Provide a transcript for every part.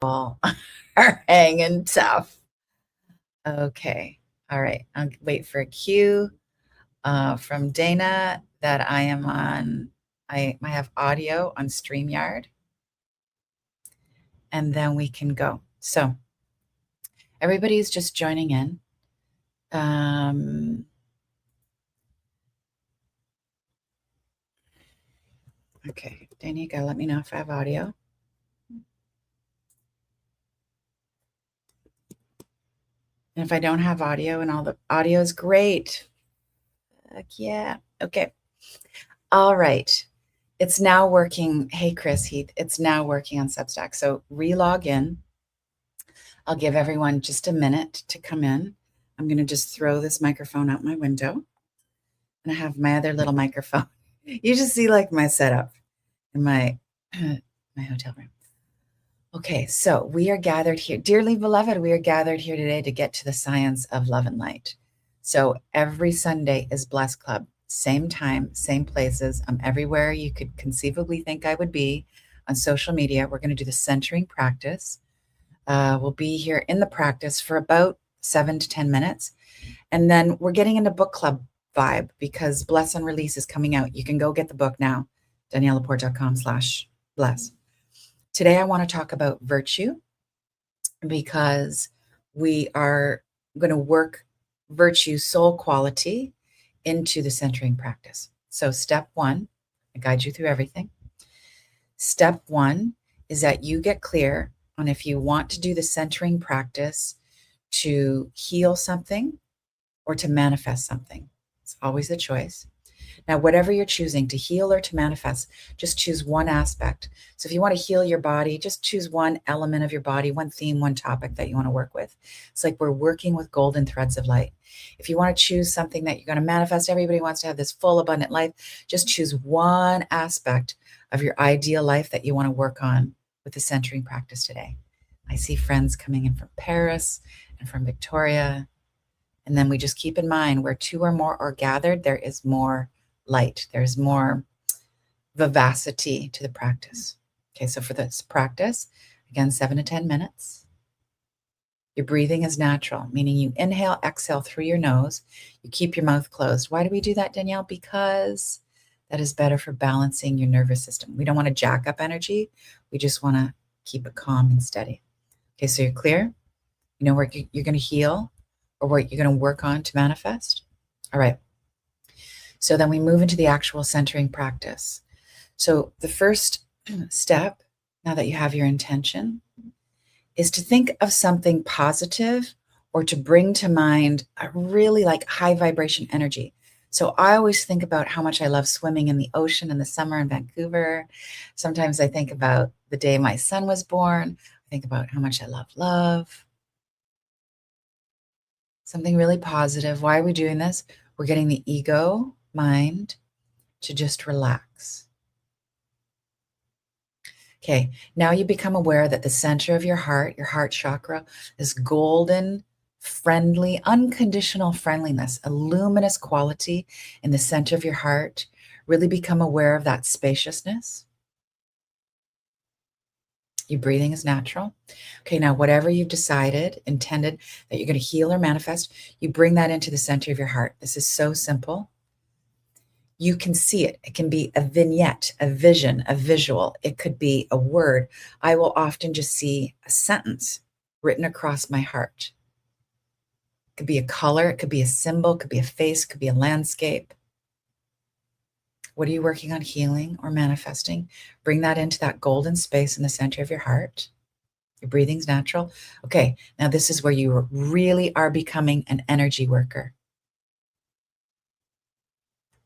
all are hanging tough. Okay. All right. I'll wait for a cue from Dana that I am on. I have audio on StreamYard, and then we can go. So everybody's just joining in. Okay, Dana, you gotta let me know if I have audio. And if I don't have audio and all the audio is great. Heck yeah. Okay. All right. It's now working. Hey, Chris Heath, it's now working on Substack. So re-log in. I'll give everyone just a minute to come in. I'm going to just throw this microphone out my window. And I have my other little microphone. You just see like my setup in my hotel room. Okay, so we are gathered here. Dearly beloved, we are gathered here today to get to the science of love and light. So every Sunday is Bless Club. Same time, same places. I'm everywhere you could conceivably think I would be on social media. We're going to do the centering practice. We'll be here in the practice for about 7 to 10 minutes. And then we're getting into book club vibe because Bless and Release is coming out. You can go get the book now, DanielleLaPorte.com/bless. Today, I want to talk about virtue because we are going to work virtue soul quality into the centering practice. So step one, I guide you through everything. Step one is that you get clear on if you want to do the centering practice to heal something or to manifest something. It's always a choice. Now, whatever you're choosing to heal or to manifest, just choose one aspect. So if you want to heal your body, just choose one element of your body, one theme, one topic that you want to work with. It's like we're working with golden threads of light. If you want to choose something that you're going to manifest, everybody wants to have this full, abundant life. Just choose one aspect of your ideal life that you want to work on with the centering practice today. I see friends coming in from Paris and from Victoria. And then we just keep in mind where two or more are gathered, there is more light. There's more vivacity to the practice. Okay, so for this practice, again, 7 to 10 minutes. Your breathing is natural, meaning you inhale, exhale through your nose. You keep your mouth closed. Why do we do that, Danielle? Because that is better for balancing your nervous system. We don't want to jack up energy. We just want to keep it calm and steady. Okay, so you're clear? You know where you're going to heal or what you're going to work on to manifest? All right. So then we move into the actual centering practice. So the first step, now that you have your intention, is to think of something positive or to bring to mind a really like high vibration energy. So I always think about how much I love swimming in the ocean in the summer in Vancouver. Sometimes I think about the day my son was born. I think about how much I love love. Something really positive. Why are we doing this? We're getting the ego mind to just relax. Okay, now you become aware that the center of your heart chakra, is golden, friendly, unconditional friendliness, a luminous quality in the center of your heart. Really become aware of that spaciousness. Your breathing is natural. Okay, now whatever you've decided, intended that you're going to heal or manifest, you bring that into the center of your heart. This is so simple. You can see it. It can be a vignette, a vision, a visual. It could be a word. I will often just see a sentence written across my heart. It could be a color. It could be a symbol. It could be a face. It could be a landscape. What are you working on healing or manifesting? Bring that into that golden space in the center of your heart. Your breathing's natural. Okay, now this is where you really are becoming an energy worker.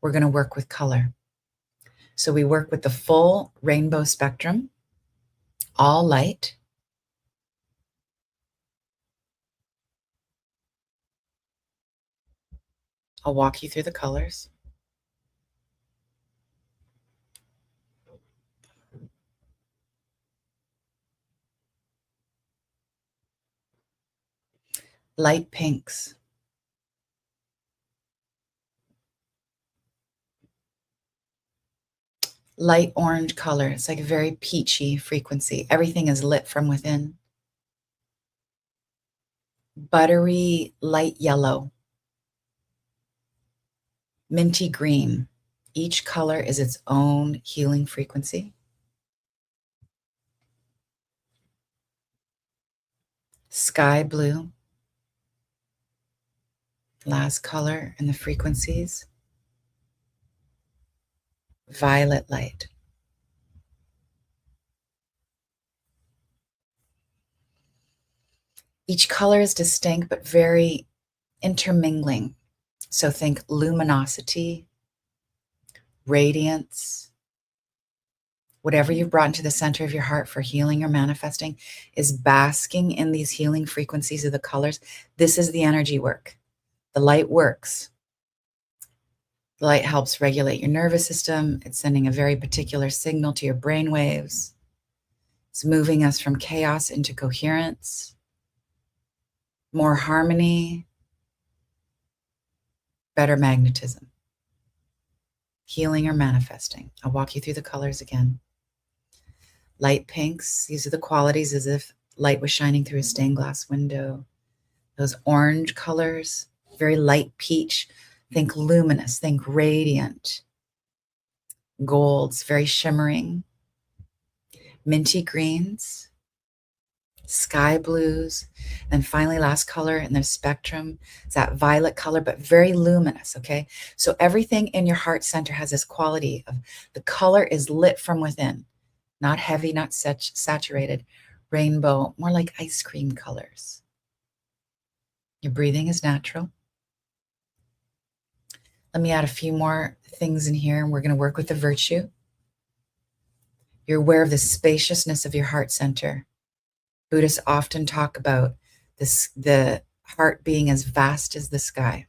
We're going to work with color. So we work with the full rainbow spectrum, all light. I'll walk you through the colors. Light pinks. Light orange color. It's like a very peachy frequency. Everything is lit from within. buttery light yellow, minty green. Each color is its own healing frequency. Sky blue, last color in the frequencies. Violet light. Each color is distinct but very intermingling. So think luminosity, radiance. Whatever you've brought into the center of your heart for healing or manifesting is basking in these healing frequencies of the colors. This is the energy work. The light works. The light helps regulate your nervous system. It's sending a very particular signal to your brain waves. It's moving us from chaos into coherence, more harmony, better magnetism, healing or manifesting. I'll walk you through the colors again. Light pinks, these are the qualities as if light was shining through a stained glass window. Those orange colors, very light peach, think luminous, think radiant. Golds, very shimmering. Minty greens, sky blues, and finally last color in the spectrum is that violet color, but very luminous, okay? So everything in your heart center has this quality of the color is lit from within. Not heavy, not saturated, rainbow, more like ice cream colors. Your breathing is natural. Let me add a few more things in here, and we're going to work with the virtue. You're aware of the spaciousness of your heart center. Buddhists often talk about this, the heart being as vast as the sky.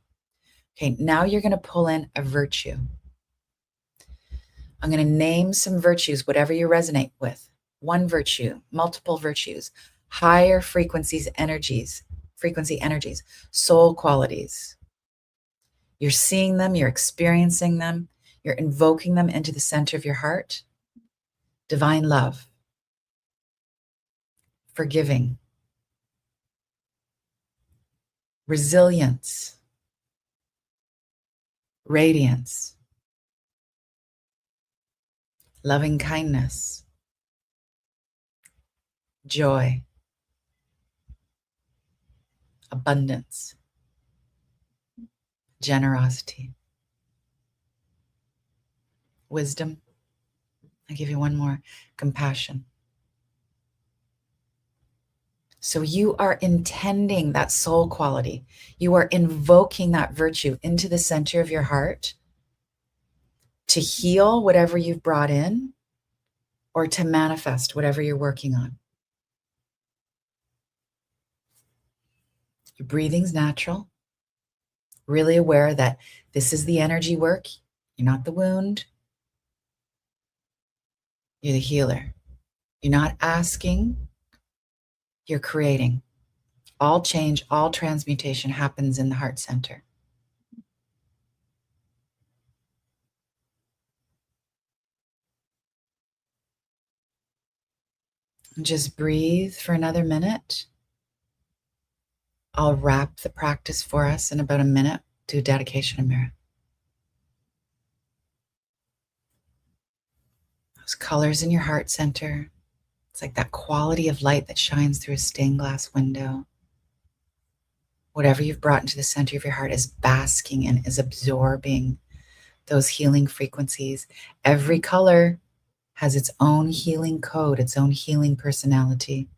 Okay, now you're going to pull in a virtue. I'm going to name some virtues, whatever you resonate with. One virtue, multiple virtues, higher frequency energies, soul qualities. You're seeing them, you're experiencing them, you're invoking them into the center of your heart. Divine love, forgiving, resilience, radiance, loving kindness, joy, abundance, generosity, wisdom. I'll give you one more, compassion. So you are intending that soul quality. You are invoking that virtue into the center of your heart to heal whatever you've brought in or to manifest whatever you're working on. Your breathing's natural. Really aware that this is the energy work. You're not the wound. You're the healer. You're not asking, you're creating. All change, all transmutation happens in the heart center. And just breathe for another minute. I'll wrap the practice for us in about a minute. Do dedication of merit. Those colors in your heart center. It's like that quality of light that shines through a stained glass window. Whatever you've brought into the center of your heart is basking in, is absorbing those healing frequencies. Every color has its own healing code, its own healing personality.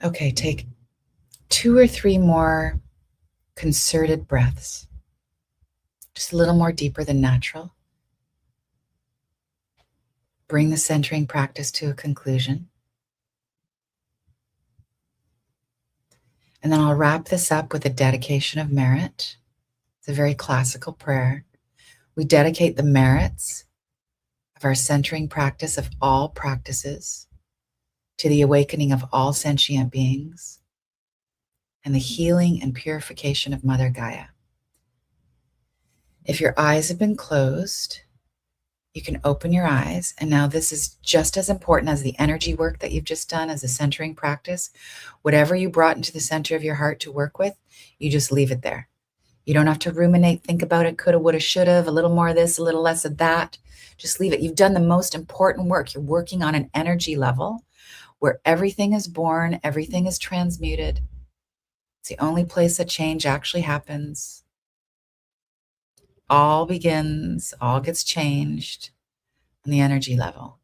Okay, take 2 or 3 more concerted breaths, just a little more deeper than natural. Bring the centering practice to a conclusion. And then I'll wrap this up with a dedication of merit. It's a very classical prayer. We dedicate the merits of our centering practice of all practices to the awakening of all sentient beings and the healing and purification of Mother Gaia. If your eyes have been closed, You can open your eyes. And now this is just as important as the energy work that you've just done as a centering practice. Whatever you brought into the center of your heart to work with, you just leave it there. You don't have to ruminate, think about it, coulda, woulda, shoulda, a little more of this, a little less of that. Just leave it. You've done the most important work. You're working on an energy level where everything is born, everything is transmuted. It's the only place that change actually happens. All begins, all gets changed on the energy level.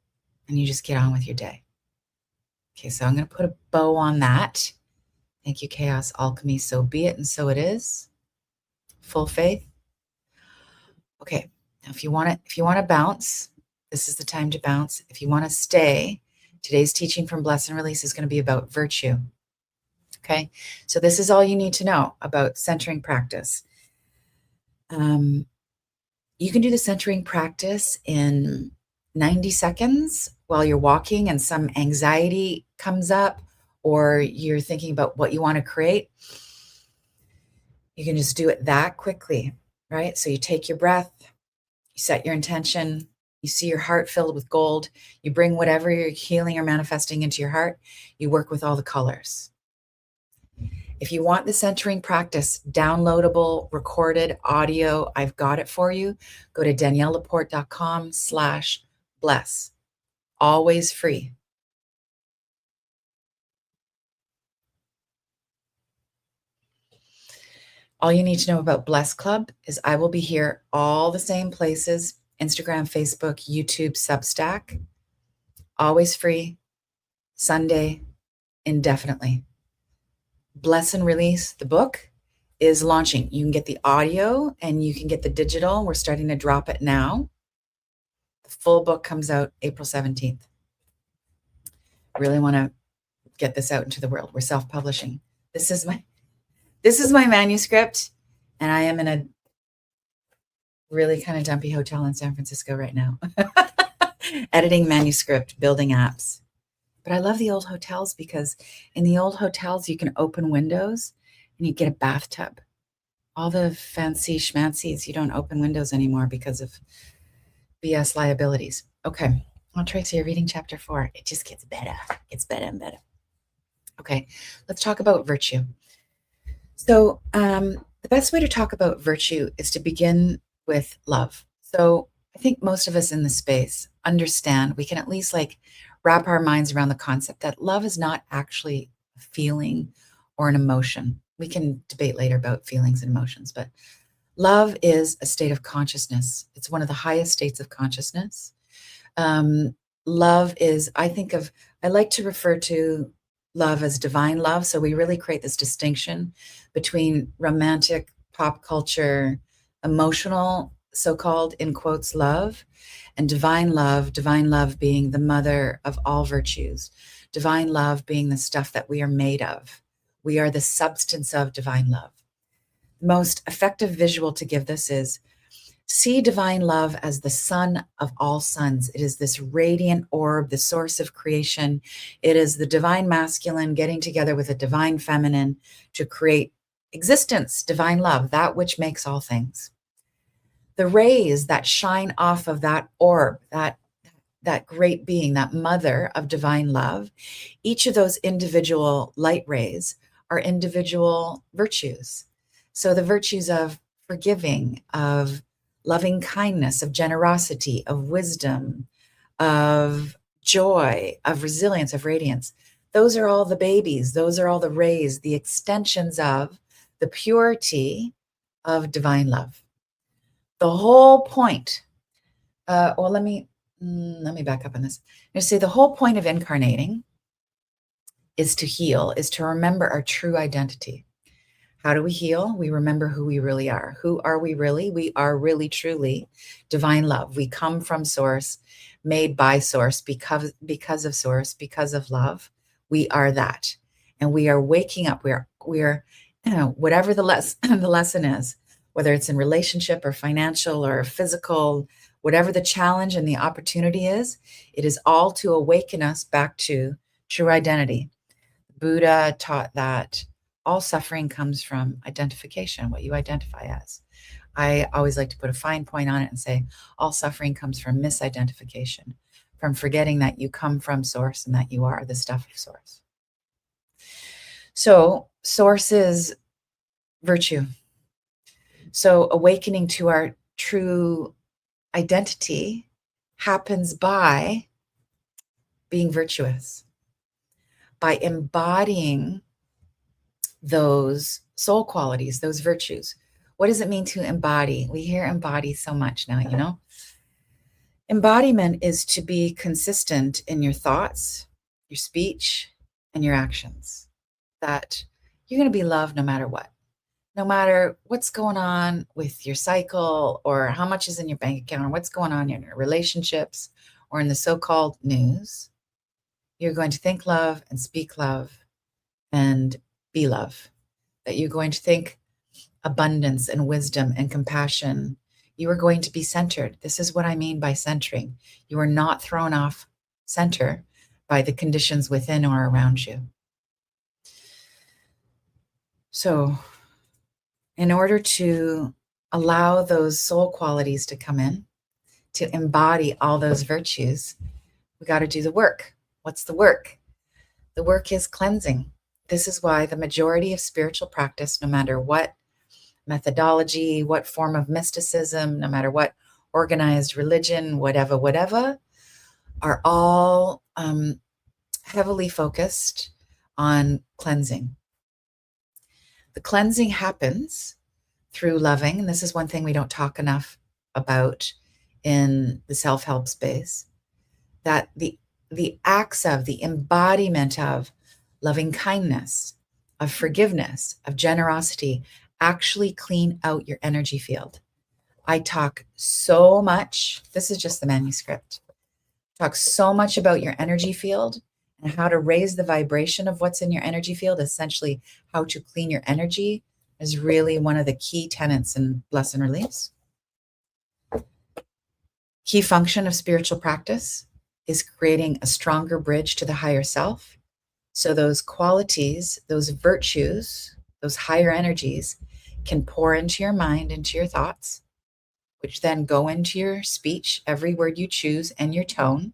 And you just get on with your day. Okay, so I'm going to put a bow on that. Thank you, Chaos Alchemy. So be it and so it is. Full faith. Okay, now if you want to bounce, this is the time to bounce. If you want to stay, today's teaching from Bless and Release is going to be about virtue. Okay, so this is all you need to know about centering practice. You can do the centering practice in 90 seconds while you're walking and some anxiety comes up or you're thinking about what you want to create. You can just do it that quickly, right? So you take your breath, you set your intention, you see your heart filled with gold, you bring whatever you're healing or manifesting into your heart, you work with all the colors. If you want the centering practice, downloadable, recorded audio, I've got it for you. Go to daniellelaporte.com/bless. Always free. All you need to know about Bless Club is I will be here all the same places, Instagram, Facebook, YouTube, Substack. Always free. Sunday, indefinitely. Bless and Release, the book, is launching. You can get the audio and you can get the digital. We're starting to drop it now. The full book comes out April 17th. I really want to get this out into the world. We're self-publishing. This is my manuscript, and I am in a really kind of dumpy hotel in San Francisco right now. Editing manuscript, building apps. But I love the old hotels because in the old hotels, you can open windows and you get a bathtub. All the fancy schmancies, you don't open windows anymore because of BS liabilities. Okay. Well, Tracy, you're reading chapter 4. It just gets better. It's better and better. Okay. Let's talk about virtue. So the best way to talk about virtue is to begin with love. So I think most of us in this space understand, we can at least wrap our minds around the concept that love is not actually a feeling or an emotion. We can debate later about feelings and emotions, but love is a state of consciousness. It's one of the highest states of consciousness. Love is, I like to refer to love as divine love. So we really create this distinction between romantic, pop culture, emotional, so-called in quotes, love, and divine love being the mother of all virtues, divine love being the stuff that we are made of. We are the substance of divine love. The most effective visual to give this is see divine love as the sun of all suns. It is this radiant orb, the source of creation. It is the divine masculine getting together with a divine feminine to create existence, divine love, that which makes all things. The rays that shine off of that orb, that great being, that mother of divine love, each of those individual light rays are individual virtues. So the virtues of forgiving, of loving kindness, of generosity, of wisdom, of joy, of resilience, of radiance. Those are all the babies. Those are all the rays, the extensions of the purity of divine love. The whole point, let me back up on this. I'm going to say the whole point of incarnating is to heal, is to remember our true identity. How do we heal? We remember who we really are. Who are we really? We are really, truly divine love. We come from source, made by source, because of source, because of love. We are that. And we are waking up. We're whatever the lesson is, whether it's in relationship or financial or physical, whatever the challenge and the opportunity is, it is all to awaken us back to true identity. Buddha taught that all suffering comes from identification, what you identify as. I always like to put a fine point on it and say all suffering comes from misidentification, from forgetting that you come from source and that you are the stuff of source. So source is virtue. So awakening to our true identity happens by being virtuous, by embodying those soul qualities, those virtues. What does it mean to embody? We hear embody so much now, you know? Embodiment is to be consistent in your thoughts, your speech, and your actions. That you're going to be loved no matter what. No matter what's going on with your cycle or how much is in your bank account or what's going on in your relationships or in the so-called news, you're going to think love and speak love and be love. That you're going to think abundance and wisdom and compassion. You are going to be centered. This is what I mean by centering. You are not thrown off center by the conditions within or around you. So, in order to allow those soul qualities to come in, to embody all those virtues, we got to do the work. What's the work? The work is cleansing. This is why the majority of spiritual practice, no matter what methodology, what form of mysticism, no matter what organized religion, whatever, are all heavily focused on cleansing. The cleansing happens through loving, and this is one thing we don't talk enough about in the self-help space, that the acts of, the embodiment of loving kindness, of forgiveness, of generosity, actually clean out your energy field. I talk so much, this is just the manuscript, talk so much about your energy field and how to raise the vibration of what's in your energy field, essentially how to clean your energy is really one of the key tenets in Bless and Release. Key function of spiritual practice is creating a stronger bridge to the higher self. So those qualities, those virtues, those higher energies can pour into your mind, into your thoughts, which then go into your speech, every word you choose, and your tone.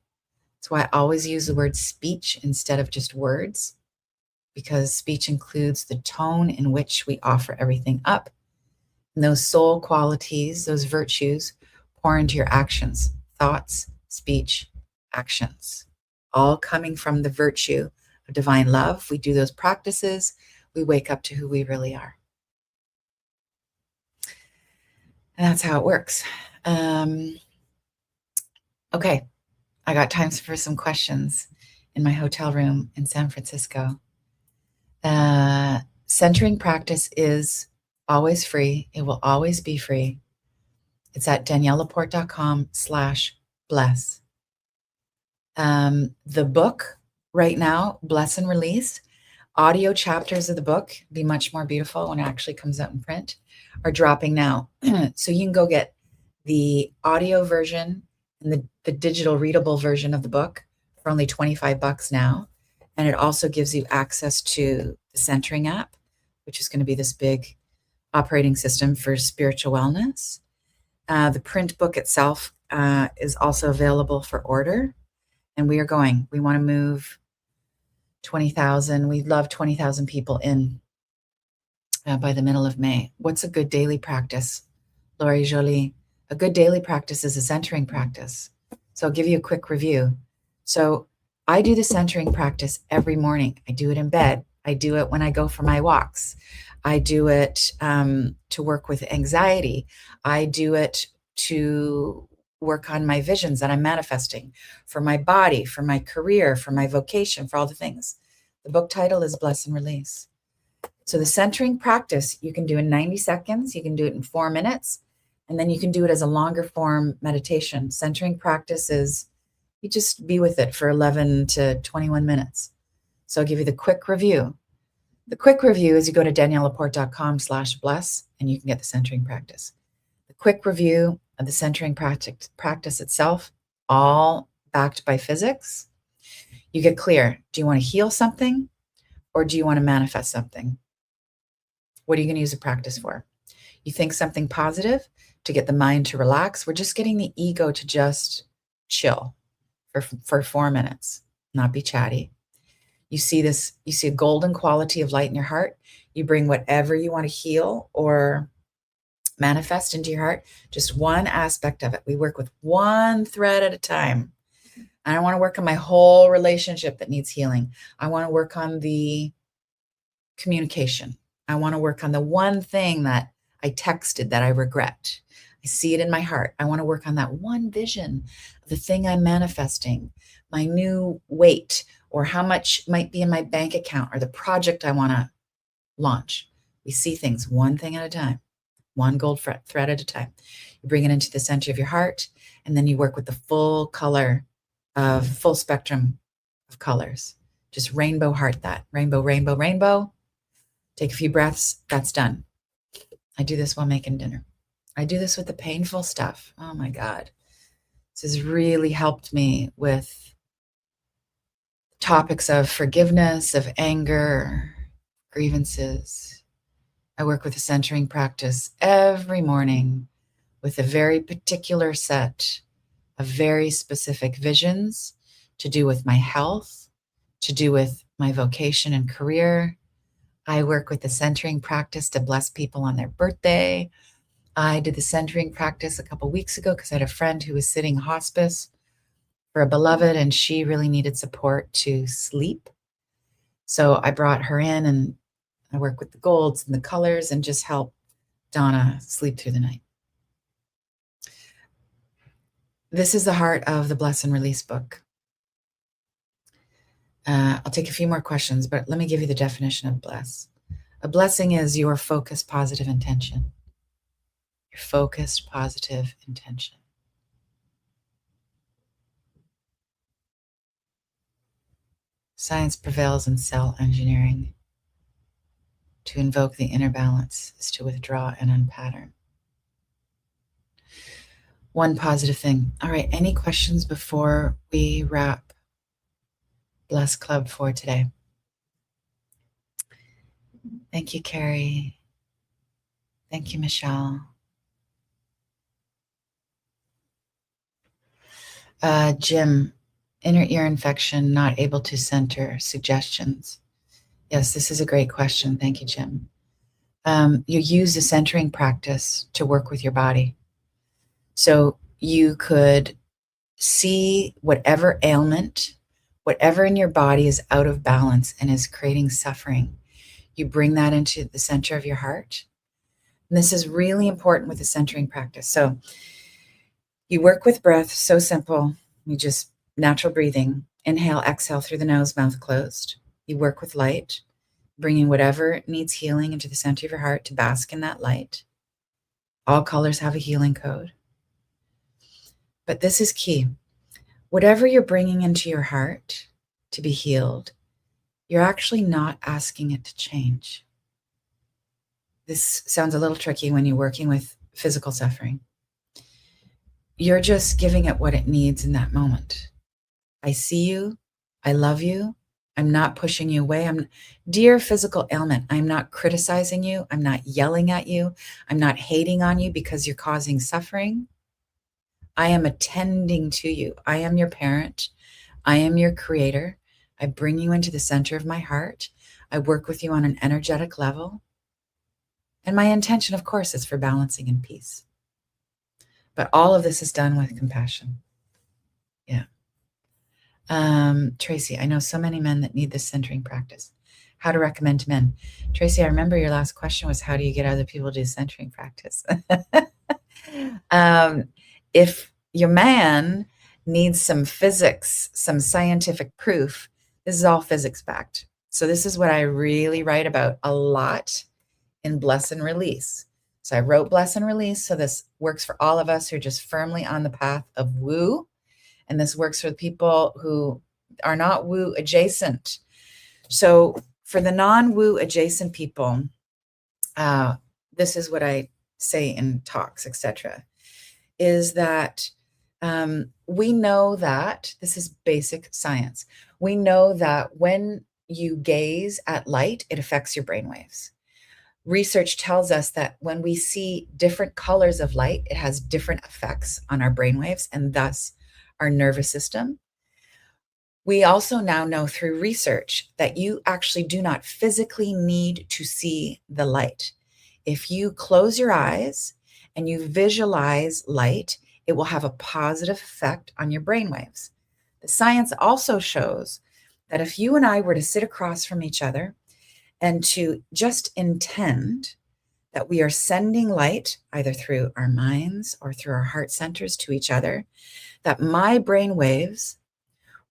That's why I always use the word speech instead of just words, because speech includes the tone in which we offer everything up. And those soul qualities, those virtues, pour into your actions, thoughts, speech, actions, all coming from the virtue of divine love. We do those practices, we wake up to who we really are. And that's how it works. Okay, I got time for some questions in my hotel room in San Francisco. Centering practice is always free. It will always be free. It's at daniellelaporte.com/bless. The book right now, Bless and Release, audio chapters of the book, be much more beautiful when it actually comes out in print, are dropping now. So you can go get the audio version and the digital readable version of the book for only $25 now. And it also gives you access to the Centering app, which is going to be this big operating system for spiritual wellness. The print book itself is also available for order. And we want to move 20,000. We'd love 20,000 people in by the middle of May. What's a good daily practice? Laurie Jolie, a good daily practice is a centering practice. So I'll give you a quick review. So I do the centering practice every morning. I do it in bed. I do it when I go for my walks. I do it to work with anxiety. I do it to work on my visions that I'm manifesting for my body, for my career, for my vocation, for all the things. The book title is Bless and Release. So the centering practice, you can do in 90 seconds. You can do it in 4 minutes. And then you can do it as a longer form meditation. Centering practice is you just be with it for 11 to 21 minutes. So I'll give you the quick review. The quick review is you go to daniellelaporte.com/bless and you can get the centering practice. The quick review of the centering practice itself, all backed by physics. You get clear. Do you want to heal something or do you want to manifest something? What are you going to use the practice for? You think something positive to get the mind to relax. We're just getting the ego to just chill for 4 minutes, not be chatty. You see this, you see a golden quality of light in your heart. You bring whatever you want to heal or manifest into your heart, just one aspect of it. We work with one thread at a time. I don't want to work on my whole relationship that needs healing. I want to work on the communication. I want to work on the one thing that I texted that I regret. I see it in my heart. I want to work on that one vision of the thing I'm manifesting, my new weight, or how much might be in my bank account, or the project I want to launch. We see things one thing at a time, one gold thread at a time. You bring it into the center of your heart, and then you work with the full color of full spectrum of colors. Just rainbow heart that. Rainbow, rainbow, rainbow. Take a few breaths. That's done. I do this while making dinner. I do this with the painful stuff. Oh my God. This has really helped me with topics of forgiveness, of anger, grievances. I work with a centering practice every morning with a very particular set of very specific visions to do with my health, to do with my vocation and career. I work with the centering practice to bless people on their birthday. I did the centering practice a couple weeks ago because I had a friend who was sitting hospice for a beloved, and she really needed support to sleep. So I brought her in, and I work with the golds and the colors and just help Donna sleep through the night. This is the heart of the Bless and Release book. I'll take a few more questions, but let me give you the definition of bless. A blessing is your focused, positive intention. Your focused, positive intention. Science prevails in cell engineering. To invoke the inner balance is to withdraw and unpattern. One positive thing. All right, any questions before we wrap Bless Club for today? Thank you, Carrie. Thank you, Michelle. Jim, inner ear infection, not able to center, suggestions. Yes, this is a great question. Thank you, Jim. You use the centering practice to work with your body. So you could see whatever ailment, whatever in your body is out of balance and is creating suffering. You bring that into the center of your heart. And this is really important with the centering practice. So you work with breath, so simple. You just natural breathing. Inhale, exhale through the nose, mouth closed. You work with light, bringing whatever needs healing into the center of your heart to bask in that light. All colors have a healing code. But this is key. Whatever you're bringing into your heart to be healed, you're actually not asking it to change. This sounds a little tricky when you're working with physical suffering. You're just giving it what it needs in that moment. I see you. I love you. I'm not pushing you away. Dear physical ailment, I'm not criticizing you. I'm not yelling at you. I'm not hating on you because you're causing suffering. I am attending to you. I am your parent. I am your creator. I bring you into the center of my heart. I work with you on an energetic level. And my intention, of course, is for balancing and peace. But all of this is done with compassion. Yeah. Tracy, I know so many men that need this centering practice. How to recommend to men. Tracy, I remember your last question was, how do you get other people to do centering practice? If your man needs some physics, some scientific proof, this is all physics backed. So this is what I really write about a lot in Bless and Release. So I wrote Bless and Release. So this works for all of us who are just firmly on the path of woo. And this works for the people who are not woo adjacent. So for the non-woo adjacent people, this is what I say in talks, etc., is that we know that this is basic science. We know that when you gaze at light, it affects your brainwaves. Research tells us that when we see different colors of light, it has different effects on our brainwaves and thus our nervous system. We also now know through research that you actually do not physically need to see the light. If you close your eyes and you visualize light, it will have a positive effect on your brainwaves. The science also shows that if you and I were to sit across from each other and to just intend that we are sending light either through our minds or through our heart centers to each other, that my brainwaves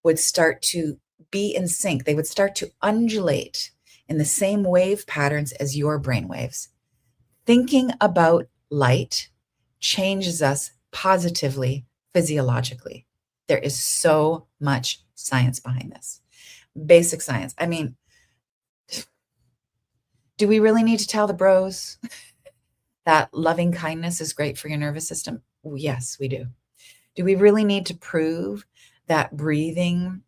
would start to be in sync. They would start to undulate in the same wave patterns as your brain waves. Thinking about light changes us positively physiologically. There is so much science behind this. Basic science. I mean, do we really need to tell the bros that loving kindness is great for your nervous system? Yes, we do. Do we really need to prove that breathing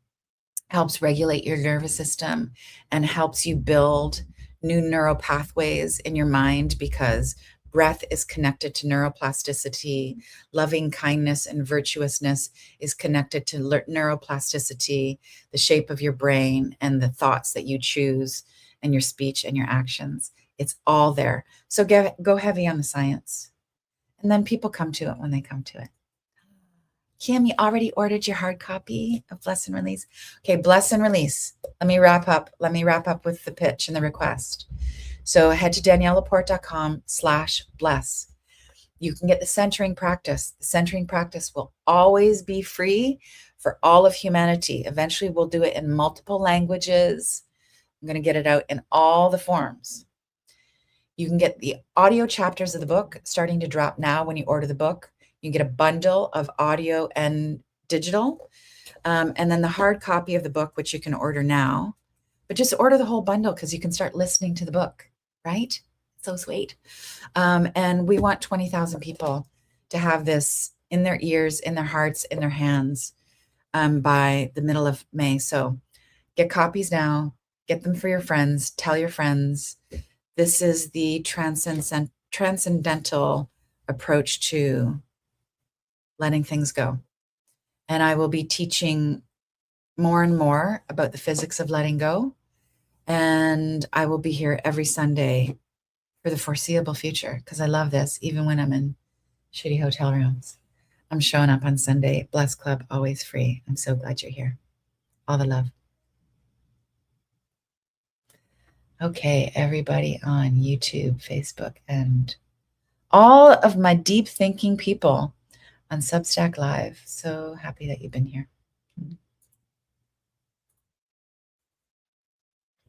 helps regulate your nervous system and helps you build new neural pathways in your mind, because breath is connected to neuroplasticity, loving kindness and virtuousness is connected to neuroplasticity, the shape of your brain and the thoughts that you choose and your speech and your actions. It's all there. So go heavy on the science. And then people come to it when they come to it. Kim, you already ordered your hard copy of Bless and Release. Okay, Bless and Release. Let me wrap up with the pitch and the request. So head to daniellelaporte.com/bless. You can get the centering practice. The centering practice will always be free for all of humanity. Eventually, we'll do it in multiple languages. I'm going to get it out in all the forms. You can get the audio chapters of the book starting to drop now when you order the book. You get a bundle of audio and digital, and then the hard copy of the book, which you can order now. But just order the whole bundle because you can start listening to the book, right? So sweet. And we want 20,000 people to have this in their ears, in their hearts, in their hands by the middle of May. So get copies now. Get them for your friends. Tell your friends. This is the transcendental approach to letting things go. And I will be teaching more and more about the physics of letting go. And I will be here every Sunday for the foreseeable future because I love this, even when I'm in shitty hotel rooms. I'm showing up on Sunday. Bless Club, always free. I'm so glad you're here. All the love. Okay, everybody on YouTube, Facebook, and all of my deep thinking people on Substack Live. So happy that you've been here.